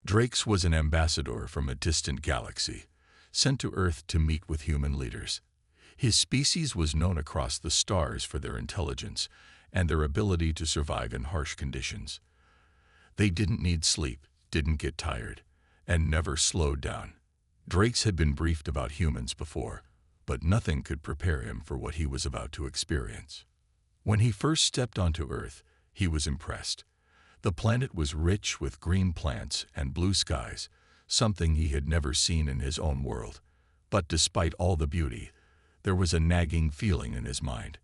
Drakes was an ambassador from a distant galaxy, sent to Earth to meet with human leaders. His species was known across the stars for their intelligence and their ability to survive in harsh conditions. They didn't need sleep, didn't get tired, and never slowed down. Drakes had been briefed about humans before, but nothing could prepare him for what he was about to experience. When he first stepped onto Earth, he was impressed. The planet was rich with green plants and blue skies, something he had never seen in his own world. But despite all the beauty, there was a nagging feeling in his mind.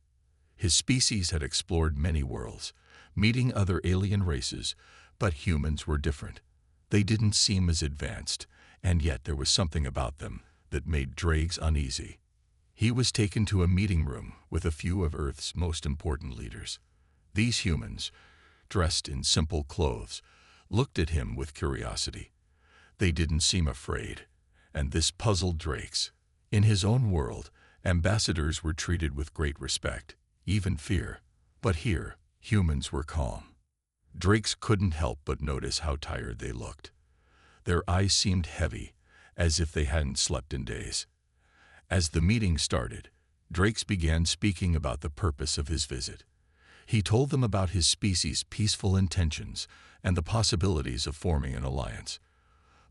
His species had explored many worlds, meeting other alien races, but humans were different. They didn't seem as advanced, and yet there was something about them that made Drakes uneasy. He was taken to a meeting room with a few of Earth's most important leaders. These humans, dressed in simple clothes, looked at him with curiosity. They didn't seem afraid, and this puzzled Drakes. In his own world, ambassadors were treated with great respect, even fear. But here, humans were calm. Drakes couldn't help but notice how tired they looked. Their eyes seemed heavy, as if they hadn't slept in days. As the meeting started, Drakes began speaking about the purpose of his visit. He told them about his species' peaceful intentions and the possibilities of forming an alliance.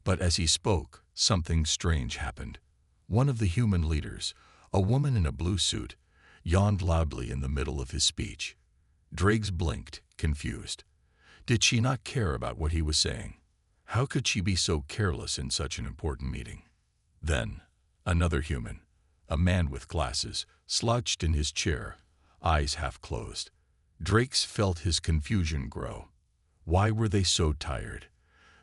But as he spoke, something strange happened. One of the human leaders, a woman in a blue suit, yawned loudly in the middle of his speech. Drakes blinked, confused. Did she not care about what he was saying? How could she be so careless in such an important meeting? Then, another human, a man with glasses, slouched in his chair, eyes half closed. Drakes felt his confusion grow. Why were they so tired?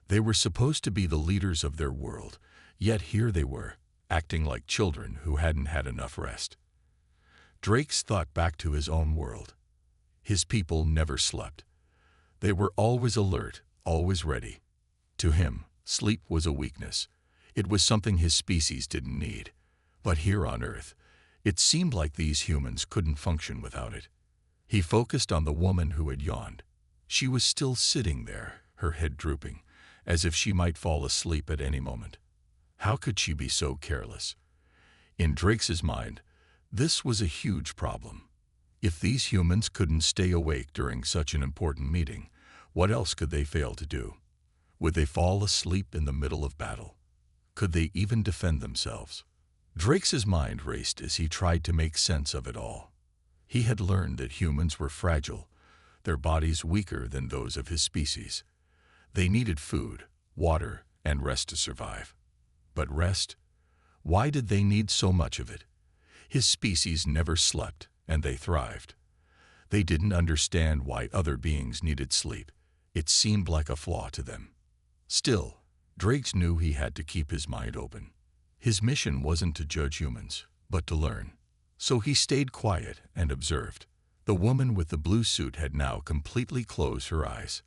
They were supposed to be the leaders of their world, yet here they were, acting like children who hadn't had enough rest. Drakes thought back to his own world. His people never slept. They were always alert, always ready. To him, sleep was a weakness. It was something his species didn't need. But here on Earth, it seemed like these humans couldn't function without it. He focused on the woman who had yawned. She was still sitting there, her head drooping, as if she might fall asleep at any moment. How could she be so careless? In Drakes' mind, this was a huge problem. If these humans couldn't stay awake during such an important meeting, what else could they fail to do? Would they fall asleep in the middle of battle? Could they even defend themselves? Drakes' mind raced as he tried to make sense of it all. He had learned that humans were fragile, their bodies weaker than those of his species. They needed food, water, and rest to survive. But rest? Why did they need so much of it? His species never slept, and they thrived. They didn't understand why other beings needed sleep. It seemed like a flaw to them. Still, Drakes knew he had to keep his mind open. His mission wasn't to judge humans, but to learn. So he stayed quiet and observed. The woman with the blue suit had now completely closed her eyes.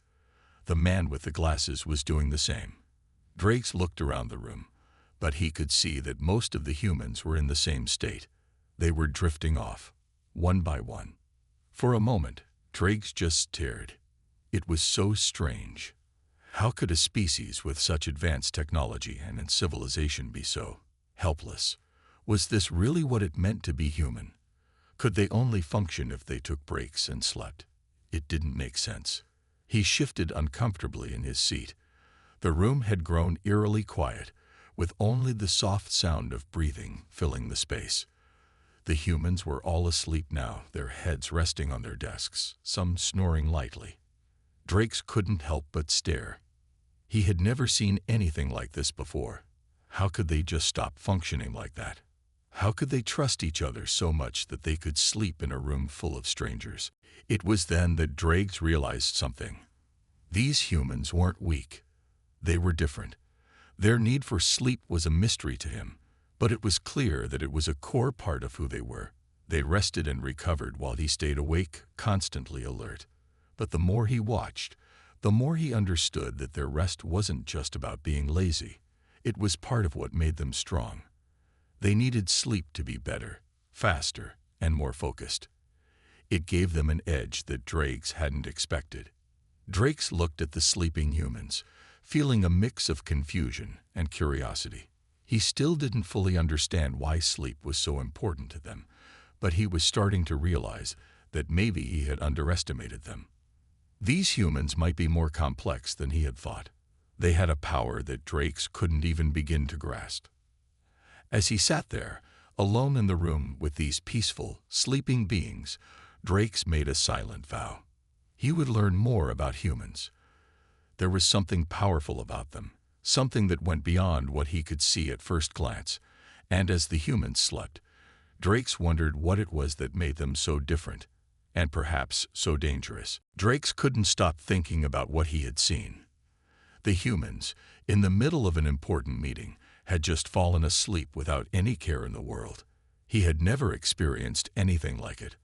The man with the glasses was doing the same. Drakes looked around the room, but he could see that most of the humans were in the same state. They were drifting off, one by one. For a moment, Drakes just stared. It was so strange. How could a species with such advanced technology and civilization be so helpless? Was this really what it meant to be human? Could they only function if they took breaks and slept? It didn't make sense. He shifted uncomfortably in his seat. The room had grown eerily quiet, with only the soft sound of breathing filling the space. The humans were all asleep now, their heads resting on their desks, some snoring lightly. Drakes couldn't help but stare. He had never seen anything like this before. How could they just stop functioning like that? How could they trust each other so much that they could sleep in a room full of strangers? It was then that Drakes realized something. These humans weren't weak. They were different. Their need for sleep was a mystery to him, but it was clear that it was a core part of who they were. They rested and recovered while he stayed awake, constantly alert. But the more he watched, the more he understood that their rest wasn't just about being lazy. It was part of what made them strong. They needed sleep to be better, faster, and more focused. It gave them an edge that Drakes hadn't expected. Drakes looked at the sleeping humans, feeling a mix of confusion and curiosity. He still didn't fully understand why sleep was so important to them, but he was starting to realize that maybe he had underestimated them. These humans might be more complex than he had thought. They had a power that Drakes couldn't even begin to grasp. As he sat there, alone in the room with these peaceful, sleeping beings, Drakes made a silent vow. He would learn more about humans. There was something powerful about them, something that went beyond what he could see at first glance, and as the humans slept, Drakes wondered what it was that made them so different, and perhaps so dangerous. Drakes couldn't stop thinking about what he had seen. The humans, in the middle of an important meeting, had just fallen asleep without any care in the world. He had never experienced anything like it.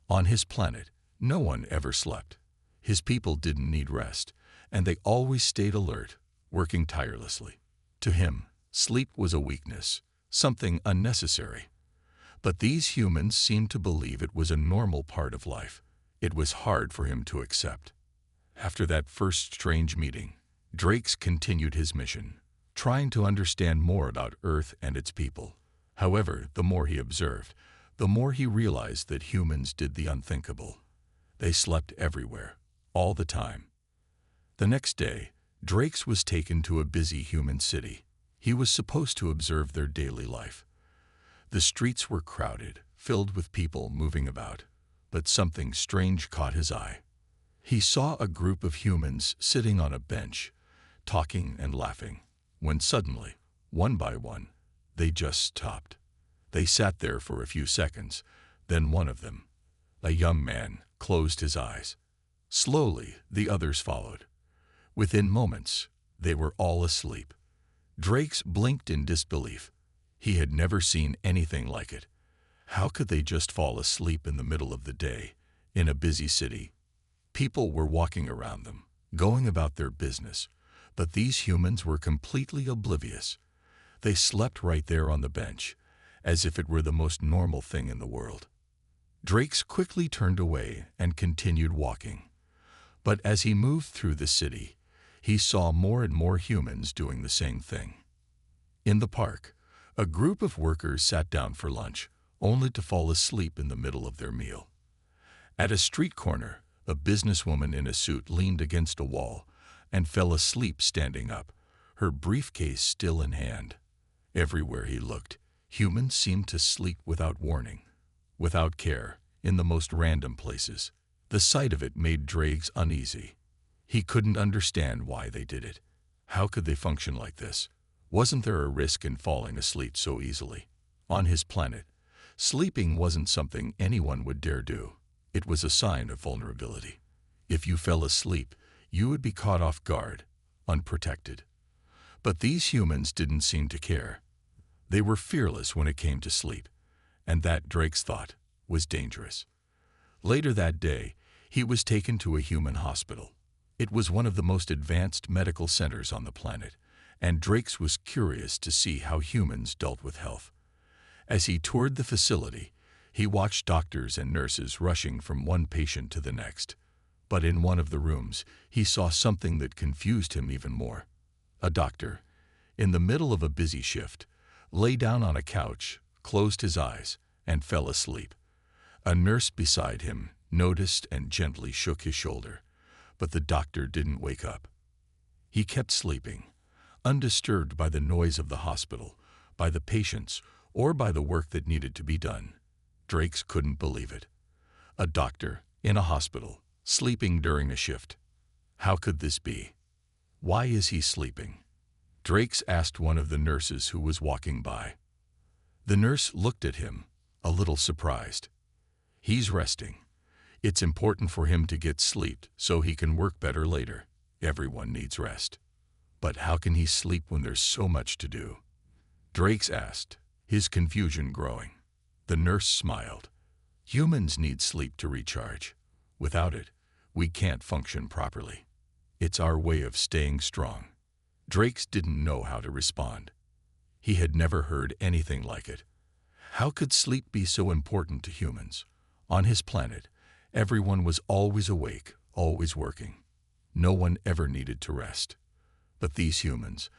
On his planet, no one ever slept. His people didn't need rest, and they always stayed alert, working tirelessly. To him, sleep was a weakness, something unnecessary. But these humans seemed to believe it was a normal part of life. It was hard for him to accept. After that first strange meeting, Drakes continued his mission, trying to understand more about Earth and its people. However, the more he observed, the more he realized that humans did the unthinkable. They slept everywhere, all the time. The next day, Drakes was taken to a busy human city. He was supposed to observe their daily life. The streets were crowded, filled with people moving about, but something strange caught his eye. He saw a group of humans sitting on a bench, talking and laughing, when suddenly, one by one, they just stopped. They sat there for a few seconds, then one of them, a young man, closed his eyes. Slowly, the others followed. Within moments, they were all asleep. Drakes blinked in disbelief. He had never seen anything like it. How could they just fall asleep in the middle of the day, in a busy city? People were walking around them, going about their business, but these humans were completely oblivious. They slept right there on the bench, as if it were the most normal thing in the world. Drakes quickly turned away and continued walking. But as he moved through the city, he saw more and more humans doing the same thing. In the park, a group of workers sat down for lunch, only to fall asleep in the middle of their meal. At a street corner, a businesswoman in a suit leaned against a wall and fell asleep standing up, her briefcase still in hand. Everywhere he looked, humans seemed to sleep without warning, without care, in the most random places. The sight of it made Drakes uneasy. He couldn't understand why they did it. How could they function like this? Wasn't there a risk in falling asleep so easily? On his planet, sleeping wasn't something anyone would dare do. It was a sign of vulnerability. If you fell asleep, you would be caught off guard, unprotected. But these humans didn't seem to care. They were fearless when it came to sleep, and that, Drakes thought, was dangerous. Later that day, he was taken to a human hospital. It was one of the most advanced medical centers on the planet, and Drakes was curious to see how humans dealt with health. As he toured the facility, he watched doctors and nurses rushing from one patient to the next. But in one of the rooms, he saw something that confused him even more. A doctor, in the middle of a busy shift, lay down on a couch, closed his eyes, and fell asleep. A nurse beside him noticed and gently shook his shoulder, but the doctor didn't wake up. He kept sleeping, undisturbed by the noise of the hospital, by the patients, or by the work that needed to be done. Drakes couldn't believe it. A doctor, in a hospital, sleeping during a shift. How could this be? Why is he sleeping? Drakes asked one of the nurses who was walking by. The nurse looked at him, a little surprised. He's resting. It's important for him to get sleep so he can work better later. Everyone needs rest. But how can he sleep when there's so much to do? Drakes asked, his confusion growing. The nurse smiled. Humans need sleep to recharge. Without it, we can't function properly. It's our way of staying strong. Drakes didn't know how to respond. He had never heard anything like it. How could sleep be so important to humans? On his planet, everyone was always awake, always working. No one ever needed to rest. But these humans,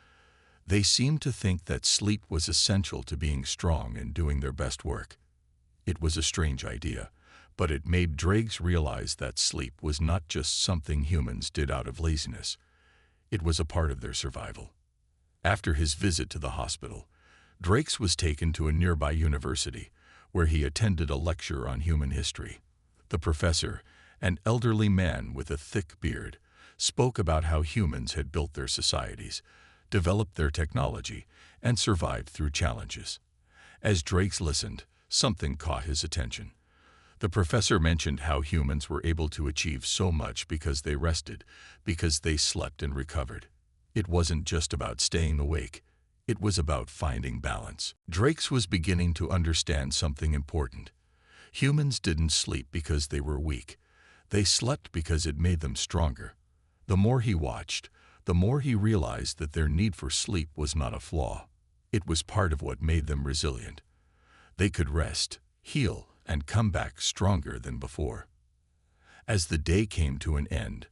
they seemed to think that sleep was essential to being strong and doing their best work. It was a strange idea, but it made Drakes realize that sleep was not just something humans did out of laziness. It was a part of their survival. After his visit to the hospital, Drakes was taken to a nearby university, where he attended a lecture on human history. The professor, an elderly man with a thick beard, spoke about how humans had built their societies, developed their technology, and survived through challenges. As Drakes listened, something caught his attention. The professor mentioned how humans were able to achieve so much because they rested, because they slept and recovered. It wasn't just about staying awake. It was about finding balance. Drakes was beginning to understand something important. Humans didn't sleep because they were weak. They slept because it made them stronger. The more he watched, the more he realized that their need for sleep was not a flaw. It was part of what made them resilient. They could rest, heal, and come back stronger than before. As the day came to an end,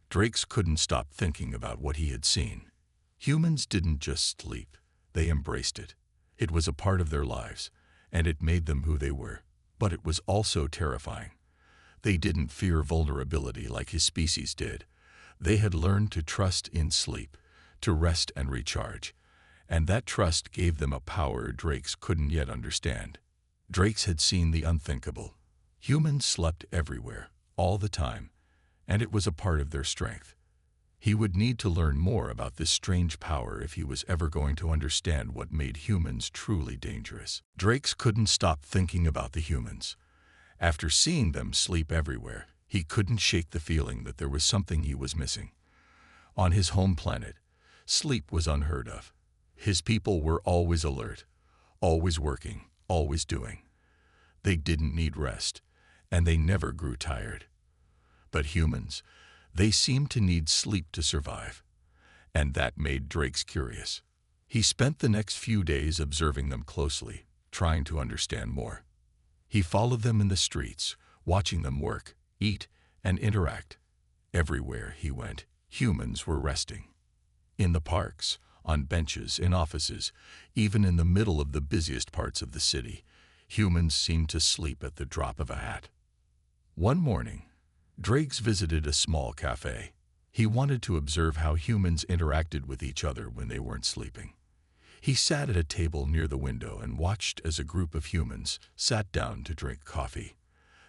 Drakes couldn't stop thinking about what he had seen. Humans didn't just sleep, they embraced it. It was a part of their lives, and it made them who they were. But it was also terrifying. They didn't fear vulnerability like his species did. They had learned to trust in sleep, to rest and recharge, and that trust gave them a power Drakes couldn't yet understand. Drakes had seen the unthinkable. Humans slept everywhere, all the time, and it was a part of their strength. He would need to learn more about this strange power if he was ever going to understand what made humans truly dangerous. Drakes couldn't stop thinking about the humans. After seeing them sleep everywhere, he couldn't shake the feeling that there was something he was missing. On his home planet, sleep was unheard of. His people were always alert, always working, always doing. They didn't need rest, and they never grew tired. But humans, they seemed to need sleep to survive, and that made Drakes curious. He spent the next few days observing them closely, trying to understand more. He followed them in the streets, watching them work, eat, and interact. Everywhere he went, humans were resting. In the parks, on benches, in offices, even in the middle of the busiest parts of the city, humans seemed to sleep at the drop of a hat. One morning, Drakes visited a small cafe. He wanted to observe how humans interacted with each other when they weren't sleeping. He sat at a table near the window and watched as a group of humans sat down to drink coffee.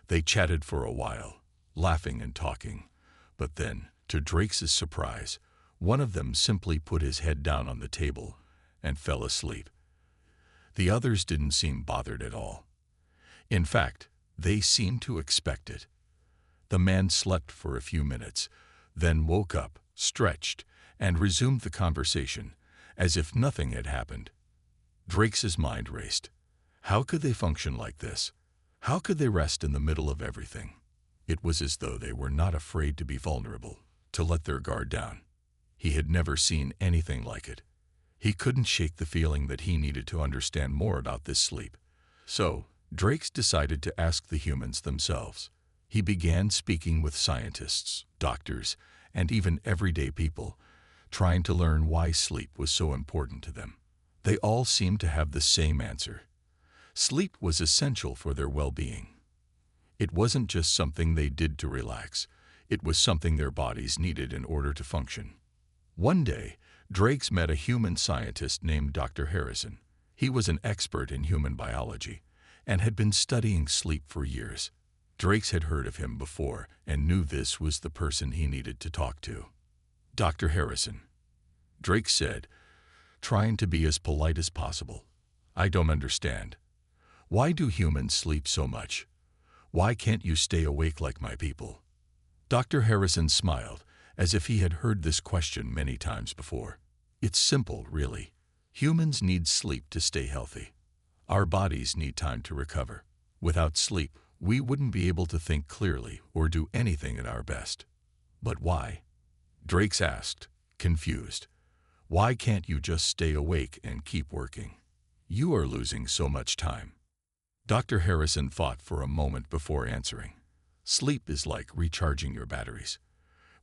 They chatted for a while, laughing and talking. But then, to Drakes' surprise, one of them simply put his head down on the table and fell asleep. The others didn't seem bothered at all. In fact, they seemed to expect it. The man slept for a few minutes, then woke up, stretched, and resumed the conversation, as if nothing had happened. Drakes' mind raced. How could they function like this? How could they rest in the middle of everything? It was as though they were not afraid to be vulnerable, to let their guard down. He had never seen anything like it. He couldn't shake the feeling that he needed to understand more about this sleep. So, Drakes decided to ask the humans themselves. He began speaking with scientists, doctors, and even everyday people, trying to learn why sleep was so important to them. They all seemed to have the same answer. Sleep was essential for their well-being. It wasn't just something they did to relax. It was something their bodies needed in order to function. One day, Drakes met a human scientist named Dr. Harrison. He was an expert in human biology and had been studying sleep for years. Drakes had heard of him before and knew this was the person he needed to talk to. Dr. Harrison, Drakes said, trying to be as polite as possible. I don't understand. Why do humans sleep so much? Why can't you stay awake like my people? Dr. Harrison smiled, as if he had heard this question many times before. It's simple, really. Humans need sleep to stay healthy. Our bodies need time to recover. Without sleep, we wouldn't be able to think clearly or do anything at our best. But why? Drakes asked, confused. Why can't you just stay awake and keep working? You are losing so much time. Dr. Harrison thought for a moment before answering. Sleep is like recharging your batteries.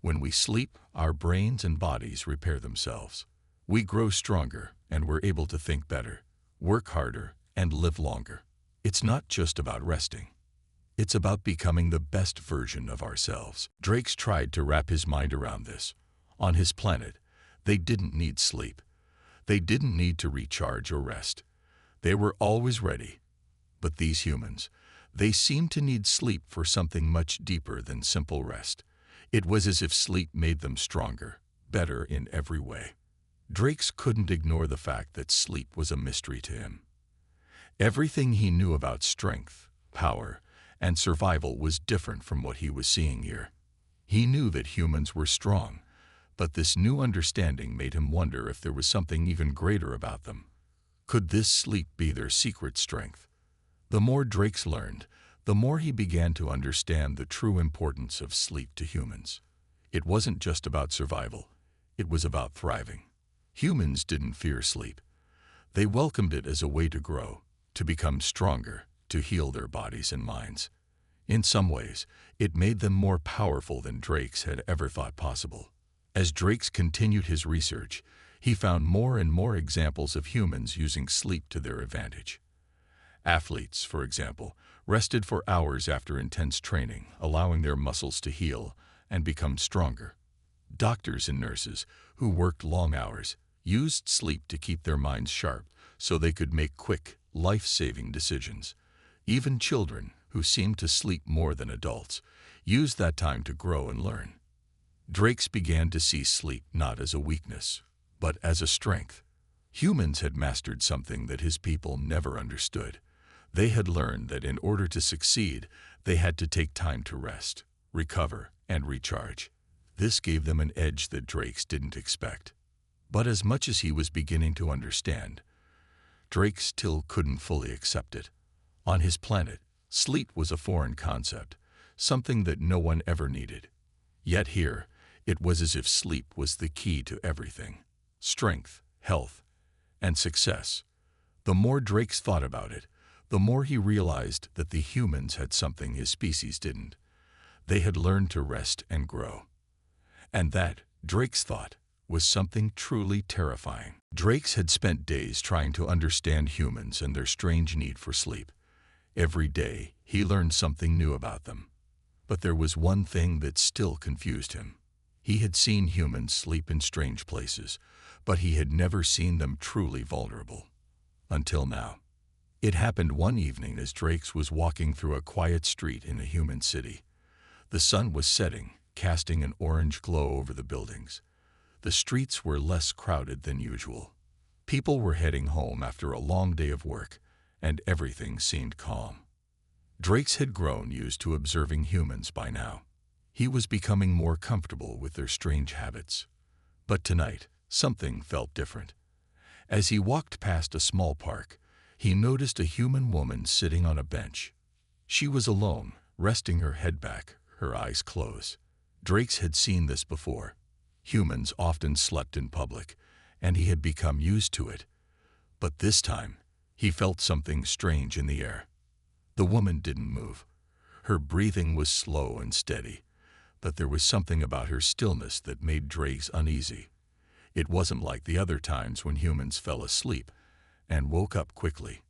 When we sleep, our brains and bodies repair themselves. We grow stronger and we're able to think better, work harder, and live longer. It's not just about resting. It's about becoming the best version of ourselves. Drake's tried to wrap his mind around this. On his planet, they didn't need sleep. They didn't need to recharge or rest. They were always ready. But these humans, they seemed to need sleep for something much deeper than simple rest. It was as if sleep made them stronger, better in every way. Drake's couldn't ignore the fact that sleep was a mystery to him. Everything he knew about strength, power, and survival was different from what he was seeing here. He knew that humans were strong, but this new understanding made him wonder if there was something even greater about them. Could this sleep be their secret strength? The more Drake's learned, the more he began to understand the true importance of sleep to humans. It wasn't just about survival, it was about thriving. Humans didn't fear sleep. They welcomed it as a way to grow, to become stronger, to heal their bodies and minds. In some ways, it made them more powerful than Drake's had ever thought possible. As Drake's continued his research, he found more and more examples of humans using sleep to their advantage. Athletes, for example, rested for hours after intense training, allowing their muscles to heal and become stronger. Doctors and nurses, who worked long hours, used sleep to keep their minds sharp so they could make quick, life-saving decisions. Even children, who seemed to sleep more than adults, used that time to grow and learn. Drake's began to see sleep not as a weakness, but as a strength. Humans had mastered something that his people never understood. They had learned that in order to succeed, they had to take time to rest, recover, and recharge. This gave them an edge that Drake's didn't expect. But as much as he was beginning to understand, Drake still couldn't fully accept it. On his planet, sleep was a foreign concept, something that no one ever needed. Yet here, it was as if sleep was the key to everything: strength, health, and success. The more Drake's thought about it, the more he realized that the humans had something his species didn't. They had learned to rest and grow. And that, Drake's thought, was something truly terrifying. Drake's had spent days trying to understand humans and their strange need for sleep. Every day, he learned something new about them. But there was one thing that still confused him. He had seen humans sleep in strange places, but he had never seen them truly vulnerable. Until now. It happened one evening as Drake's was walking through a quiet street in a human city. The sun was setting, casting an orange glow over the buildings. The streets were less crowded than usual. People were heading home after a long day of work, and everything seemed calm. Drake's had grown used to observing humans by now. He was becoming more comfortable with their strange habits. But tonight, something felt different. As he walked past a small park, he noticed a human woman sitting on a bench. She was alone, resting her head back, her eyes closed. Drake's had seen this before. Humans often slept in public, and he had become used to it. But this time, he felt something strange in the air. The woman didn't move. Her breathing was slow and steady, but there was something about her stillness that made Drake's uneasy. It wasn't like the other times when humans fell asleep and woke up quickly.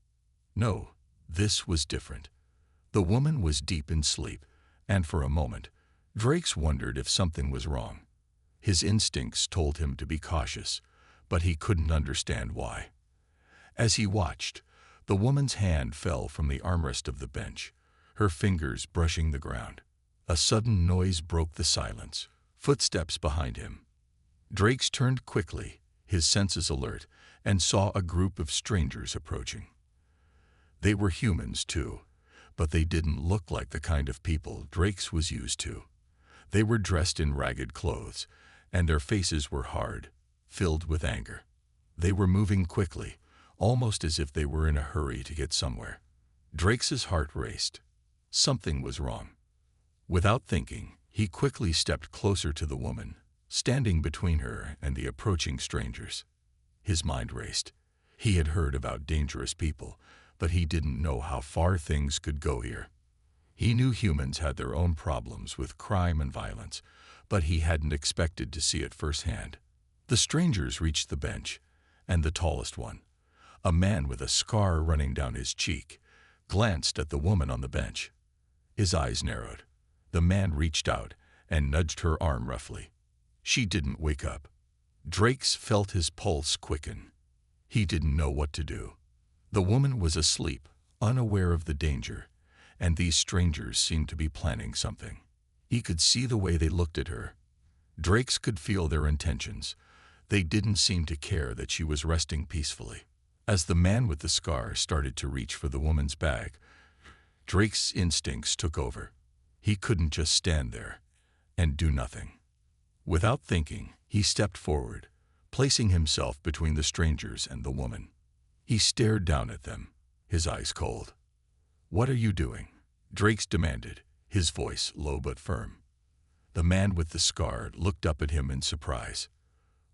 No, this was different. The woman was deep in sleep, and for a moment, Drake's wondered if something was wrong. His instincts told him to be cautious, but he couldn't understand why. As he watched, the woman's hand fell from the armrest of the bench, her fingers brushing the ground. A sudden noise broke the silence, footsteps behind him. Drake's turned quickly, his senses alert, and saw a group of strangers approaching. They were humans, too, but they didn't look like the kind of people Drake's was used to. They were dressed in ragged clothes, and their faces were hard, filled with anger. They were moving quickly, almost as if they were in a hurry to get somewhere. Drake's heart raced. Something was wrong. Without thinking, he quickly stepped closer to the woman, standing between her and the approaching strangers. His mind raced. He had heard about dangerous people, but he didn't know how far things could go here. He knew humans had their own problems with crime and violence, but he hadn't expected to see it firsthand. The strangers reached the bench, and the tallest one, a man with a scar running down his cheek, glanced at the woman on the bench. His eyes narrowed. The man reached out and nudged her arm roughly. She didn't wake up. Drakes felt his pulse quicken. He didn't know what to do. The woman was asleep, unaware of the danger, and these strangers seemed to be planning something. He could see the way they looked at her. Drakes could feel their intentions. They didn't seem to care that she was resting peacefully. As the man with the scar started to reach for the woman's bag, Drake's instincts took over. He couldn't just stand there and do nothing. Without thinking, he stepped forward, placing himself between the strangers and the woman. He stared down at them, his eyes cold. "What are you doing?" Drakes demanded, his voice low but firm. The man with the scar looked up at him in surprise.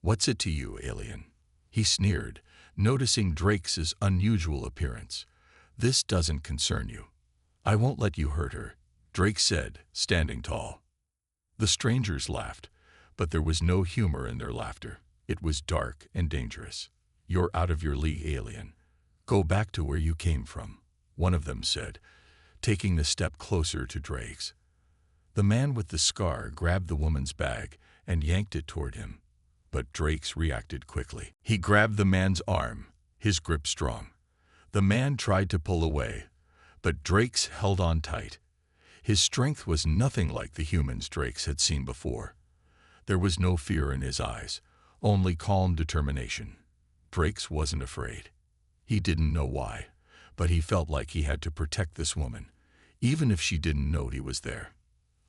"What's it to you, alien?" He sneered, noticing Drakes' unusual appearance. "This doesn't concern you." "I won't let you hurt her," Drake said, standing tall. The strangers laughed, but there was no humor in their laughter. It was dark and dangerous. "You're out of your league, alien. Go back to where you came from," one of them said, taking a step closer to Drakes. The man with the scar grabbed the woman's bag and yanked it toward him, but Drakes reacted quickly. He grabbed the man's arm, his grip strong. The man tried to pull away, but Drakes held on tight. His strength was nothing like the humans Drakes had seen before. There was no fear in his eyes, only calm determination. Drakes wasn't afraid. He didn't know why, but he felt like he had to protect this woman, even if she didn't know he was there.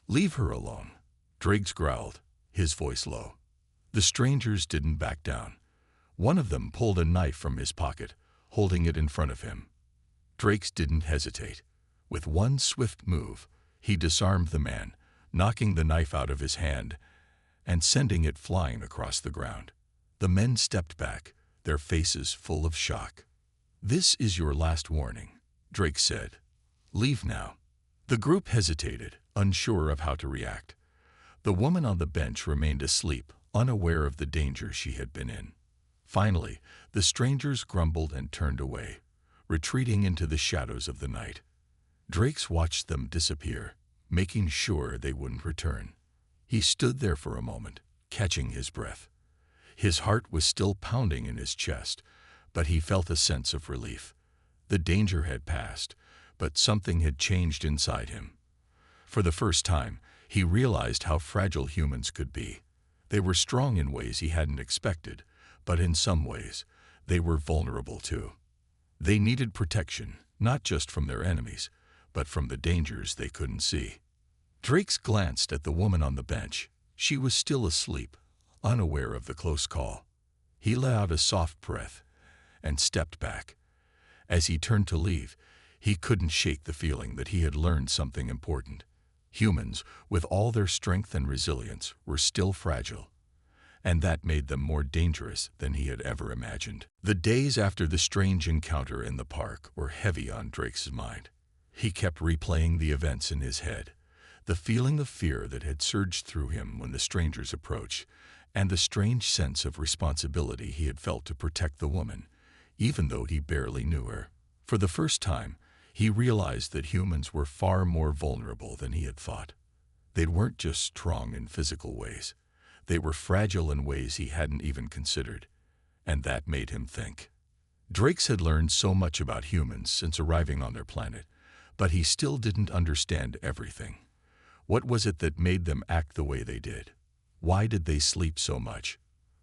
"Leave her alone," Drakes growled, his voice low. The strangers didn't back down. One of them pulled a knife from his pocket, holding it in front of him. Drakes didn't hesitate. With one swift move, he disarmed the man, knocking the knife out of his hand and sending it flying across the ground. The men stepped back, their faces full of shock. "This is your last warning," Drake said. "Leave now." The group hesitated, unsure of how to react. The woman on the bench remained asleep, unaware of the danger she had been in. Finally, the strangers grumbled and turned away, retreating into the shadows of the night. Drakes watched them disappear, making sure they wouldn't return. He stood there for a moment, catching his breath. His heart was still pounding in his chest, but he felt a sense of relief. The danger had passed, but something had changed inside him. For the first time, he realized how fragile humans could be. They were strong in ways he hadn't expected, but in some ways, they were vulnerable too. They needed protection, not just from their enemies, but from the dangers they couldn't see. Drakes glanced at the woman on the bench. She was still asleep, unaware of the close call. He let out a soft breath and stepped back. As he turned to leave, he couldn't shake the feeling that he had learned something important. Humans, with all their strength and resilience, were still fragile, and that made them more dangerous than he had ever imagined. The days after the strange encounter in the park were heavy on Drake's mind. He kept replaying the events in his head, the feeling of fear that had surged through him when the strangers approached, and the strange sense of responsibility he had felt to protect the woman, even though he barely knew her. For the first time, he realized that humans were far more vulnerable than he had thought. They weren't just strong in physical ways. They were fragile in ways he hadn't even considered, and that made him think. Drakes had learned so much about humans since arriving on their planet, but he still didn't understand everything. What was it that made them act the way they did? Why did they sleep so much?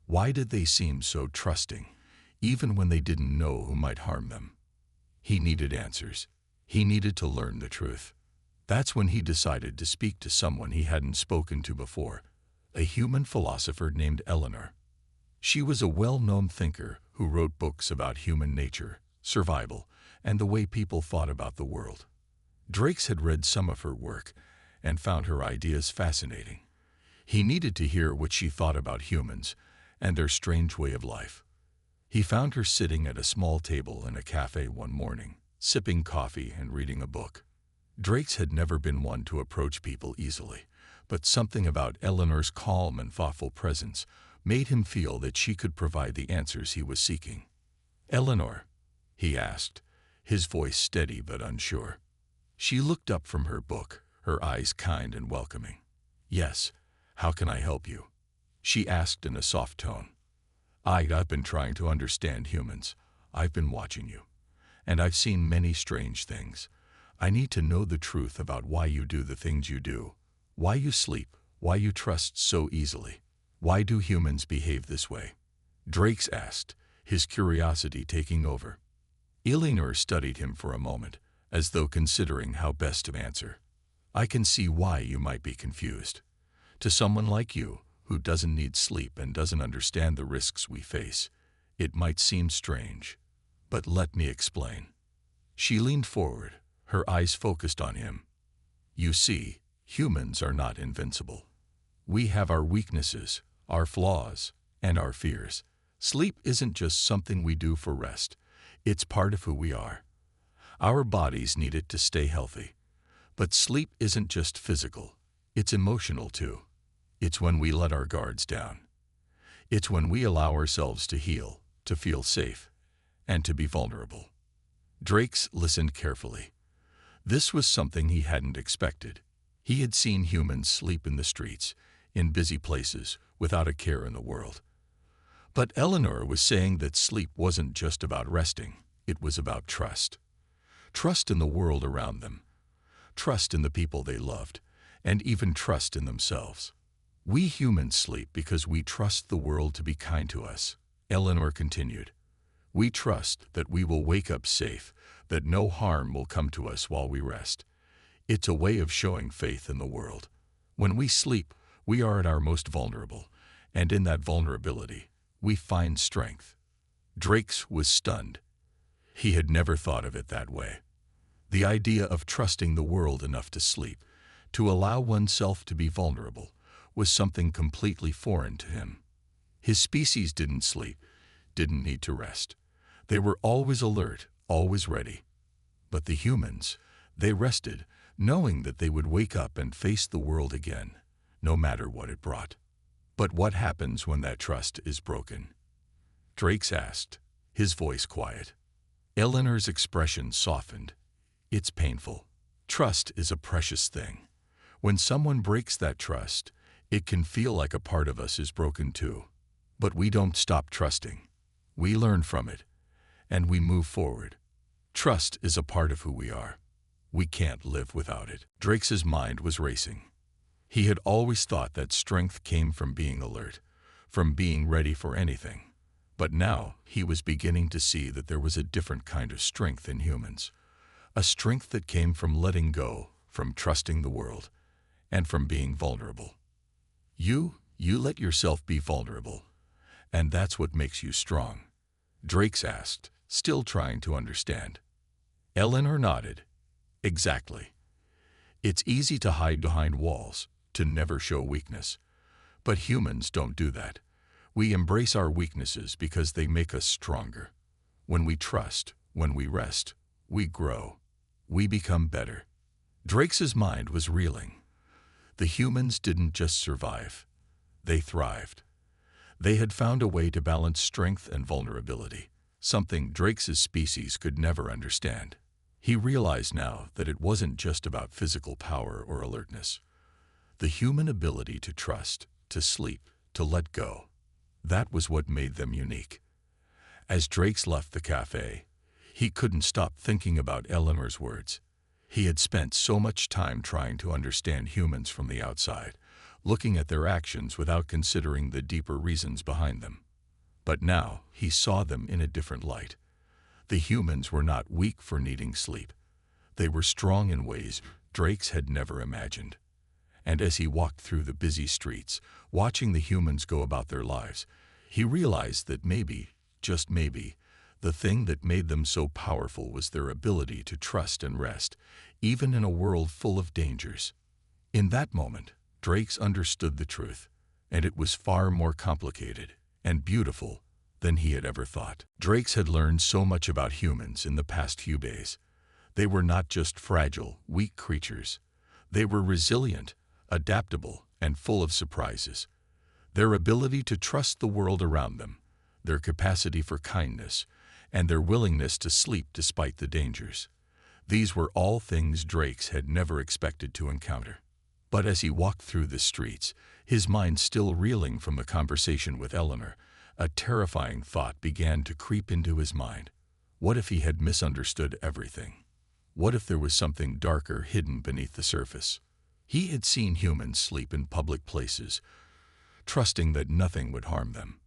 Why did they seem so trusting, even when they didn't know who might harm them? He needed answers. He needed to learn the truth. That's when he decided to speak to someone he hadn't spoken to before, a human philosopher named Eleanor. She was a well-known thinker who wrote books about human nature, survival, and the way people thought about the world. Drakes had read some of her work and found her ideas fascinating. He needed to hear what she thought about humans and their strange way of life. He found her sitting at a small table in a cafe one morning, sipping coffee and reading a book. Drakes had never been one to approach people easily, but something about Eleanor's calm and thoughtful presence made him feel that she could provide the answers he was seeking. "Eleanor?" he asked, his voice steady but unsure. She looked up from her book, her eyes kind and welcoming. "Yes, how can I help you?" she asked in a soft tone. "I've been trying to understand humans. I've been watching you, and I've seen many strange things. I need to know the truth about why you do the things you do, why you sleep, why you trust so easily. Why do humans behave this way?" Drakes asked, his curiosity taking over. Eleanor studied him for a moment, as though considering how best to answer. "I can see why you might be confused. To someone like you, who doesn't need sleep and doesn't understand the risks we face, it might seem strange. But let me explain." She leaned forward, her eyes focused on him. "You see, humans are not invincible. We have our weaknesses, our flaws, and our fears. Sleep isn't just something we do for rest. It's part of who we are. Our bodies need it to stay healthy. But sleep isn't just physical. It's emotional too. It's when we let our guards down. It's when we allow ourselves to heal, to feel safe, and to be vulnerable." Drakes listened carefully. This was something he hadn't expected. He had seen humans sleep in the streets, in busy places, without a care in the world. But Eleanor was saying that sleep wasn't just about resting, it was about trust. Trust in the world around them. Trust in the people they loved, and even trust in themselves. "We humans sleep because we trust the world to be kind to us," Eleanor continued. "We trust that we will wake up safe, that no harm will come to us while we rest. It's a way of showing faith in the world. When we sleep, we are at our most vulnerable, and in that vulnerability, we find strength." Drakes was stunned. He had never thought of it that way. The idea of trusting the world enough to sleep, to allow oneself to be vulnerable, was something completely foreign to him. His species didn't sleep, didn't need to rest. They were always alert, always ready. But the humans, they rested, knowing that they would wake up and face the world again, no matter what it brought. "But what happens when that trust is broken?" Drakes asked, his voice quiet. Eleanor's expression softened. "It's painful. Trust is a precious thing. When someone breaks that trust, it can feel like a part of us is broken too. But we don't stop trusting. We learn from it, and we move forward. Trust is a part of who we are. We can't live without it." Drakes' mind was racing. He had always thought that strength came from being alert, from being ready for anything. But now he was beginning to see that there was a different kind of strength in humans. A strength that came from letting go, from trusting the world, and from being vulnerable. You let yourself be vulnerable, and that's what makes you strong?" Drakes asked, still trying to understand. Eleanor nodded. "Exactly. It's easy to hide behind walls, to never show weakness. But humans don't do that. We embrace our weaknesses because they make us stronger. When we trust, when we rest, we grow. We become better." Drakes' mind was reeling. The humans didn't just survive. They thrived. They had found a way to balance strength and vulnerability, something Drakes' species could never understand. He realized now that it wasn't just about physical power or alertness. The human ability to trust, to sleep, to let go. That was what made them unique. As Drakes left the cafe, he couldn't stop thinking about Eleanor's words. He had spent so much time trying to understand humans from the outside, looking at their actions without considering the deeper reasons behind them. But now he saw them in a different light. The humans were not weak for needing sleep. They were strong in ways Drakes had never imagined. And as he walked through the busy streets, watching the humans go about their lives, he realized that maybe, just maybe, the thing that made them so powerful was their ability to trust and rest, even in a world full of dangers. In that moment, Drakes understood the truth, and it was far more complicated and beautiful than he had ever thought. Drakes had learned so much about humans in the past few days. They were not just fragile, weak creatures. They were resilient, adaptable, and full of surprises. Their ability to trust the world around them, their capacity for kindness, and their willingness to sleep despite the dangers. These were all things Drakes had never expected to encounter. But as he walked through the streets, his mind still reeling from the conversation with Eleanor, a terrifying thought began to creep into his mind. What if he had misunderstood everything? What if there was something darker hidden beneath the surface? He had seen humans sleep in public places, trusting that nothing would harm them.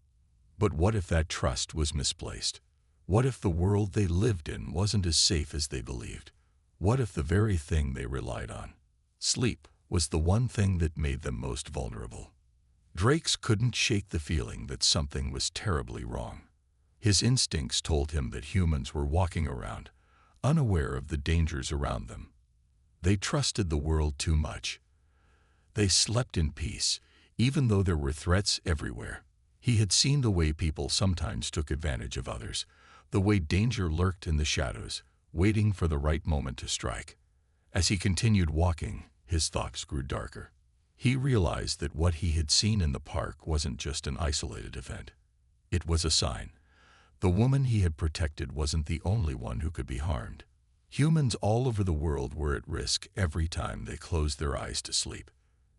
But what if that trust was misplaced? What if the world they lived in wasn't as safe as they believed? What if the very thing they relied on, sleep, was the one thing that made them most vulnerable? Drakes couldn't shake the feeling that something was terribly wrong. His instincts told him that humans were walking around, unaware of the dangers around them. They trusted the world too much. They slept in peace, even though there were threats everywhere. He had seen the way people sometimes took advantage of others, the way danger lurked in the shadows, waiting for the right moment to strike. As he continued walking, his thoughts grew darker. He realized that what he had seen in the park wasn't just an isolated event. It was a sign. The woman he had protected wasn't the only one who could be harmed. Humans all over the world were at risk every time they closed their eyes to sleep.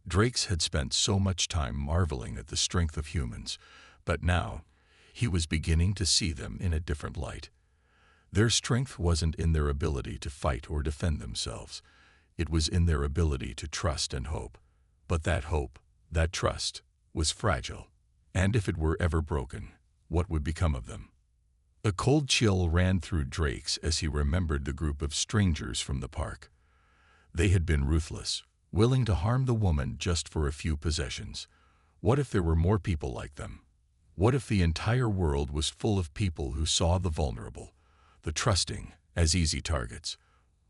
Drakes had spent so much time marveling at the strength of humans, but now he was beginning to see them in a different light. Their strength wasn't in their ability to fight or defend themselves. It was in their ability to trust and hope. But that hope, that trust, was fragile. And if it were ever broken, what would become of them? A cold chill ran through Drakes as he remembered the group of strangers from the park. They had been ruthless, willing to harm the woman just for a few possessions. What if there were more people like them? What if the entire world was full of people who saw the vulnerable, the trusting, as easy targets?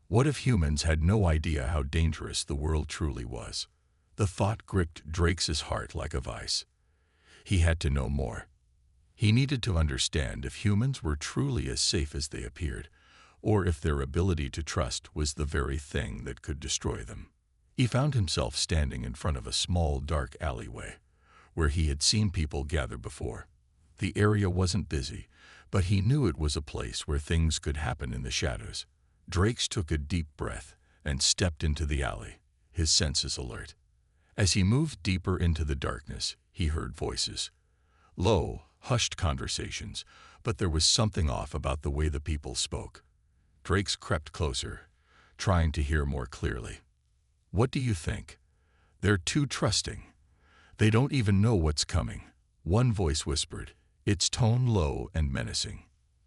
What if humans had no idea how dangerous the world truly was? The thought gripped Drakes' heart like a vice. He had to know more. He needed to understand if humans were truly as safe as they appeared, or if their ability to trust was the very thing that could destroy them. He found himself standing in front of a small, dark alleyway, where he had seen people gather before. The area wasn't busy, but he knew it was a place where things could happen in the shadows. Drakes took a deep breath and stepped into the alley, his senses alert. As he moved deeper into the darkness, he heard voices. Low, hushed conversations, but there was something off about the way the people spoke. Drakes crept closer, trying to hear more clearly. What do you think? They're too trusting. They don't even know what's coming. One voice whispered, its tone low and menacing.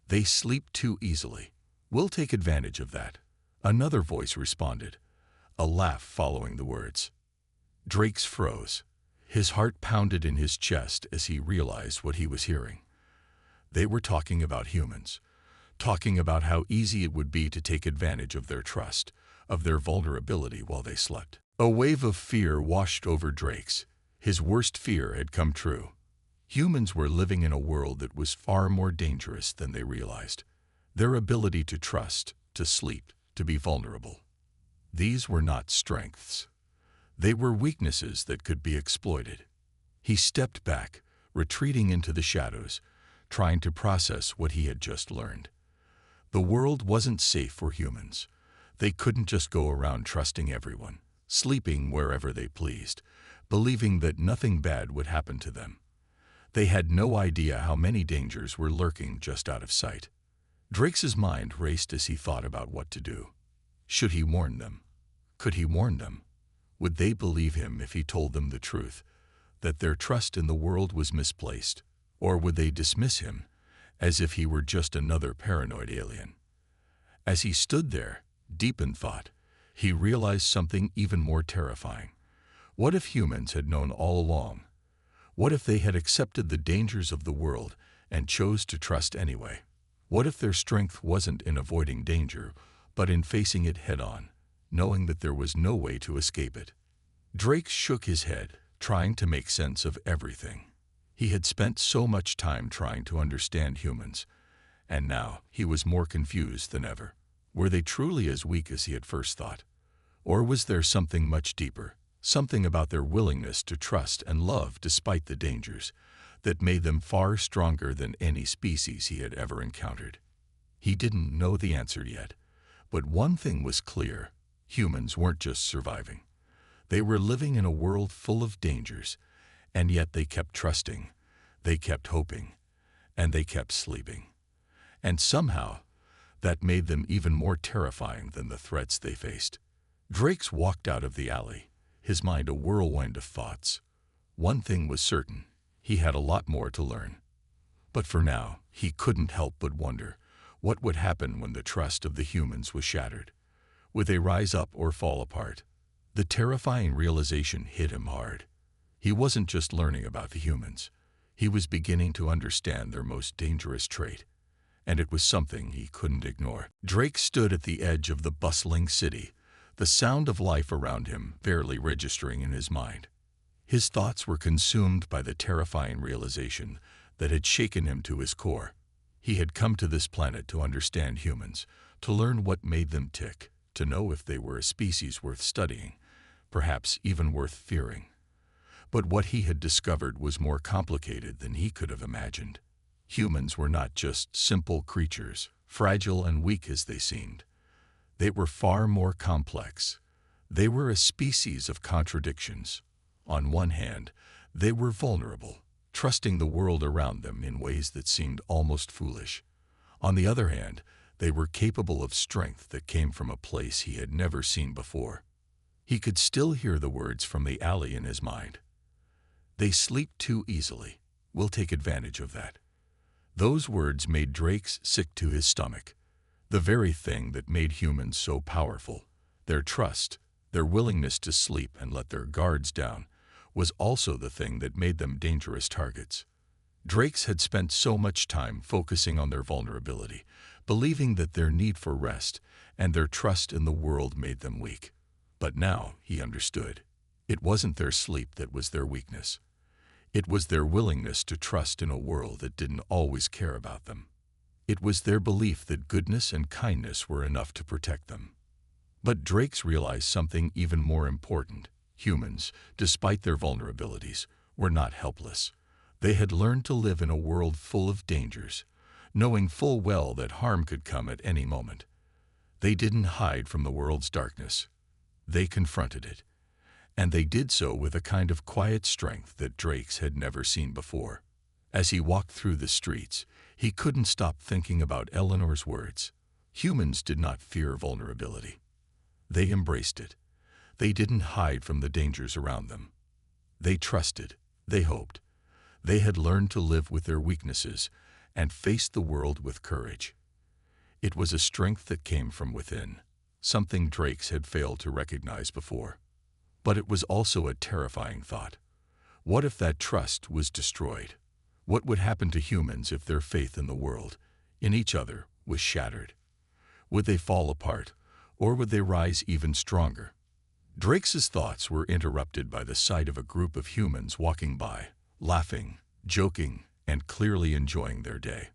They sleep too easily. We'll take advantage of that. Another voice responded, a laugh following the words. Drakes froze. His heart pounded in his chest as he realized what he was hearing. They were talking about humans, talking about how easy it would be to take advantage of their trust, of their vulnerability while they slept. A wave of fear washed over Drakes. His worst fear had come true. Humans were living in a world that was far more dangerous than they realized. Their ability to trust, to sleep, to be vulnerable. These were not strengths. They were weaknesses that could be exploited. He stepped back, retreating into the shadows, trying to process what he had just learned. The world wasn't safe for humans. They couldn't just go around trusting everyone, sleeping wherever they pleased, believing that nothing bad would happen to them. They had no idea how many dangers were lurking just out of sight. Drakes' mind raced as he thought about what to do. Should he warn them? Could he warn them? Would they believe him if he told them the truth, that their trust in the world was misplaced? Or would they dismiss him, as if he were just another paranoid alien? As he stood there, deep in thought, he realized something even more terrifying. What if humans had known all along? What if they had accepted the dangers of the world and chose to trust anyway? What if their strength wasn't in avoiding danger, but in facing it head-on, knowing that there was no way to escape it? Drake shook his head, trying to make sense of everything. He had spent so much time trying to understand humans, and now he was more confused than ever. Were they truly as weak as he had first thought? Or was there something much deeper, something about their willingness to trust and love despite the dangers, that made them far stronger than any species he had ever encountered. He didn't know the answer yet, but one thing was clear: humans weren't just surviving. They were living in a world full of dangers, and yet they kept trusting, they kept hoping, and they kept sleeping. And somehow, that made them even more terrifying than the threats they faced. Drakes walked out of the alley, his mind a whirlwind of thoughts. One thing was certain: he had a lot more to learn. But for now, he couldn't help but wonder, what would happen when the trust of the humans was shattered? Would they rise up or fall apart? The terrifying realization hit him hard. He wasn't just learning about the humans. He was beginning to understand their most dangerous trait, and it was something he couldn't ignore. Drake stood at the edge of the bustling city, the sound of life around him barely registering in his mind. His thoughts were consumed by the terrifying realization that had shaken him to his core. He had come to this planet to understand humans, to learn what made them tick, to know if they were a species worth studying, perhaps even worth fearing. But what he had discovered was more complicated than he could have imagined. Humans were not just simple creatures, fragile and weak as they seemed. They were far more complex. They were a species of contradictions. On one hand, they were vulnerable, trusting the world around them in ways that seemed almost foolish. On the other hand, they were capable of strength that came from a place he had never seen before. He could still hear the words from the alley in his mind. "They sleep too easily. We'll take advantage of that." Those words made Drake's sick to his stomach. The very thing that made humans so powerful, their trust, their willingness to sleep and let their guards down, was also the thing that made them dangerous targets. Drakes had spent so much time focusing on their vulnerability, believing that their need for rest and their trust in the world made them weak. But now he understood. It wasn't their sleep that was their weakness. It was their willingness to trust in a world that didn't always care about them. It was their belief that goodness and kindness were enough to protect them. But Drakes realized something even more important. Humans, despite their vulnerabilities, were not helpless. They had learned to live in a world full of dangers, knowing full well that harm could come at any moment. They didn't hide from the world's darkness. They confronted it. And they did so with a kind of quiet strength that Drakes had never seen before. As he walked through the streets, he couldn't stop thinking about Eleanor's words. Humans did not fear vulnerability. They embraced it. They didn't hide from the dangers around them. They trusted. They hoped. They had learned to live with their weaknesses and face the world with courage. It was a strength that came from within, something Drakes had failed to recognize before. But it was also a terrifying thought. What if that trust was destroyed? What would happen to humans if their faith in the world, in each other, was shattered? Would they fall apart, or would they rise even stronger? Drakes' thoughts were interrupted by the sight of a group of humans walking by, laughing, joking, and clearly enjoying their day.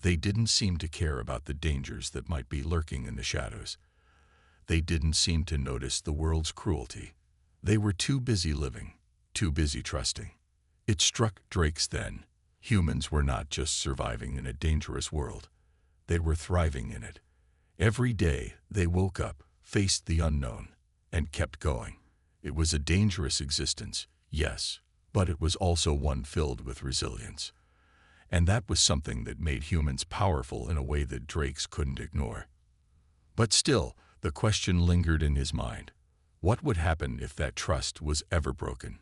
They didn't seem to care about the dangers that might be lurking in the shadows. They didn't seem to notice the world's cruelty. They were too busy living, too busy trusting. It struck Drakes then. Humans were not just surviving in a dangerous world. They were thriving in it. Every day they woke up, faced the unknown, and kept going. It was a dangerous existence, yes, but it was also one filled with resilience. And that was something that made humans powerful in a way that Drakes couldn't ignore. But still, the question lingered in his mind. What would happen if that trust was ever broken?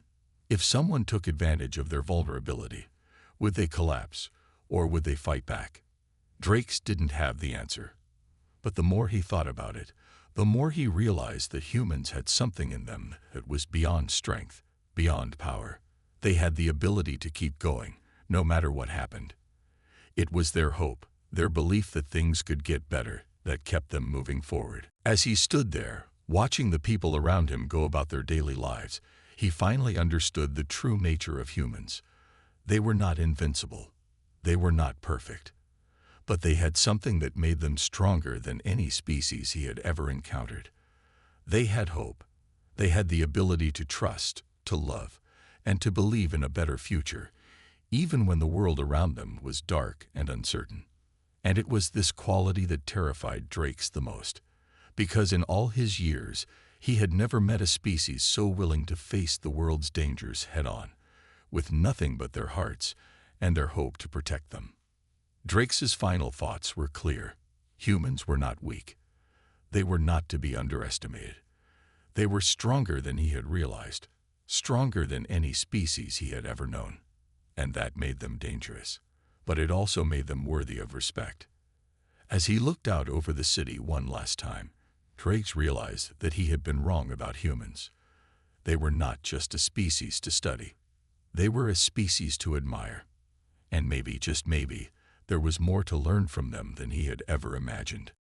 If someone took advantage of their vulnerability, would they collapse, or would they fight back? Drakes didn't have the answer. But the more he thought about it, the more he realized that humans had something in them that was beyond strength, beyond power. They had the ability to keep going, no matter what happened. It was their hope, their belief that things could get better, that kept them moving forward. As he stood there, watching the people around him go about their daily lives, he finally understood the true nature of humans. They were not invincible. They were not perfect. But they had something that made them stronger than any species he had ever encountered. They had hope. They had the ability to trust, to love, and to believe in a better future, even when the world around them was dark and uncertain. And it was this quality that terrified Drakes the most, because in all his years, he had never met a species so willing to face the world's dangers head-on, with nothing but their hearts and their hope to protect them. Drakes' final thoughts were clear. Humans were not weak. They were not to be underestimated. They were stronger than he had realized, stronger than any species he had ever known. And that made them dangerous, but it also made them worthy of respect. As he looked out over the city one last time, Drakes realized that he had been wrong about humans. They were not just a species to study. They were a species to admire. And maybe, just maybe, there was more to learn from them than he had ever imagined.